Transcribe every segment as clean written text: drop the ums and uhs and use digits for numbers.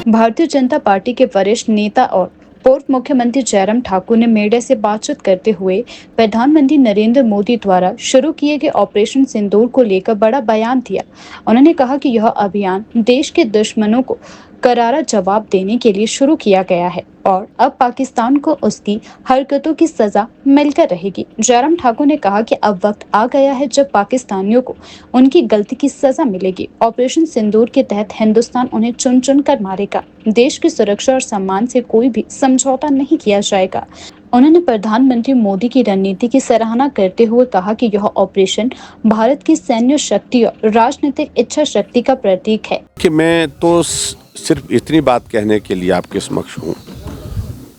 Bharatiya Janata party के वरिष्ठ नेता और पूर्व मुख्यमंत्री जयराम ठाकुर ने मीडिया से बातचीत करते हुए प्रधानमंत्री नरेंद्र मोदी द्वारा शुरू किए गए ऑपरेशन सिंदूर को लेकर बड़ा बयान दिया। उन्होंने कहा कि यह अभियान देश के दुश्मनों को करारा जवाब देने के लिए शुरू किया गया है और अब पाकिस्तान को उसकी हरकतों की सजा मिलकर रहेगी। जयराम ठाकुर ने कहा कि अब वक्त आ गया है जब पाकिस्तानियों को उनकी गलती की सजा मिलेगी। ऑपरेशन सिंदूर के तहत हिंदुस्तान उन्हें चुन चुन कर मारेगा। देश की सुरक्षा और सम्मान से कोई भी समझौता नहीं किया जाएगा। उन्होंने प्रधानमंत्री मोदी की रणनीति की सराहना करते हुए कहा कि यह ऑपरेशन भारत की सैन्य शक्ति और राजनीतिक इच्छा शक्ति का प्रतीक है। कि मैं तो सिर्फ इतनी बात कहने के लिए आपके समक्ष हूँ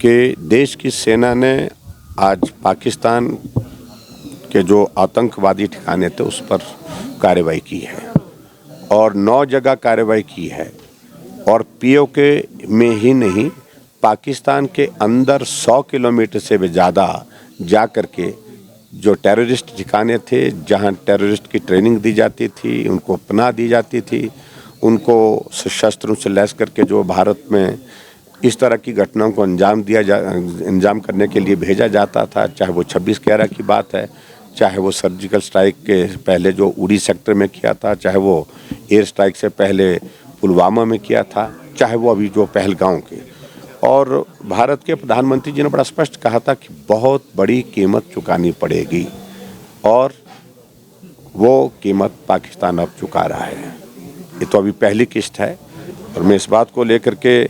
कि देश की सेना ने आज पाकिस्तान के जो आतंकवादी ठिकाने थे उस पर कार्रवाई की है और 9 जगह कार्रवाई की है और पीओके में ही नहीं पाकिस्तान के अंदर 100 किलोमीटर से भी ज़्यादा जा कर के जो टेररिस्ट ठिकाने थे, जहां टेररिस्ट की ट्रेनिंग दी जाती थी, उनको पनाह दी जाती थी, उनको शस्त्रों से लैस करके जो भारत में इस तरह की घटनाओं को अंजाम करने के लिए भेजा जाता था, चाहे वो 26/11 की बात है, चाहे वो सर्जिकल स्ट्राइक के पहले जो उड़ी सेक्टर में किया था, चाहे वो एयर स्ट्राइक से पहले पुलवामा में किया था, चाहे वो अभी जो पहलगांव के। और भारत के प्रधानमंत्री जी ने बड़ा स्पष्ट कहा था कि बहुत बड़ी कीमत चुकानी पड़ेगी और वो कीमत पाकिस्तान अब चुका रहा है। ये तो अभी पहली किस्त है और मैं इस बात को लेकर के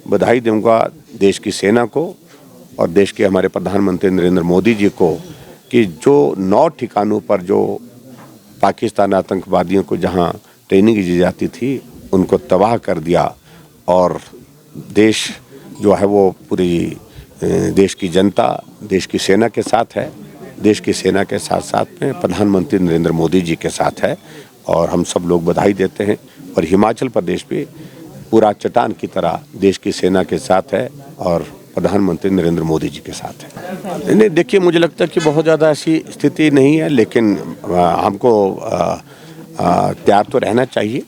बधाई दूंगा देश की सेना को और देश के हमारे प्रधानमंत्री नरेंद्र मोदी जी को कि जो 9 ठिकानों पर जो पाकिस्तान आतंकवादियों को जहां ट्रेनिंग दी जाती थी उनको तबाह कर दिया और देश जो है वो पूरी देश की जनता देश की सेना के साथ है, देश की सेना के साथ साथ में प्रधानमंत्री नरेंद्र मोदी जी के साथ है और हम सब लोग बधाई देते हैं। और हिमाचल प्रदेश भी पूरा चट्टान की तरह देश की सेना के साथ है और प्रधानमंत्री नरेंद्र मोदी जी के साथ है। नहीं, देखिए, मुझे लगता है कि बहुत ज़्यादा ऐसी स्थिति नहीं है, लेकिन हमको तैयार तो रहना चाहिए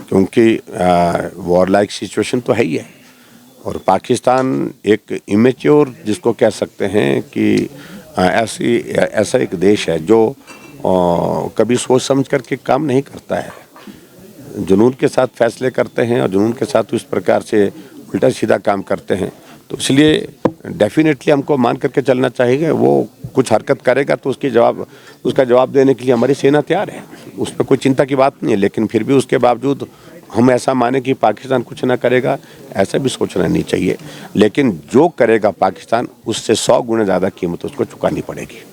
क्योंकि वॉर लाइक सिचुएशन तो है ही है और पाकिस्तान एक इमेच्योर जिसको कह सकते हैं कि ऐसा एक देश है जो कभी सोच समझ करके काम नहीं करता है, जुनून के साथ फैसले करते हैं और जुनून के साथ इस प्रकार से उल्टा सीधा काम करते हैं। तो इसलिए डेफिनेटली हमको मान करके चलना चाहिए। वो कुछ हरकत करेगा तो उसका जवाब देने के लिए हमारी सेना तैयार है, उसमें कोई चिंता की बात नहीं है। लेकिन फिर भी उसके बावजूद हम ऐसा माने कि पाकिस्तान कुछ ना करेगा, ऐसा भी सोचना नहीं चाहिए। लेकिन जो करेगा पाकिस्तान उससे 100 गुना ज़्यादा कीमत उसको चुकानी पड़ेगी।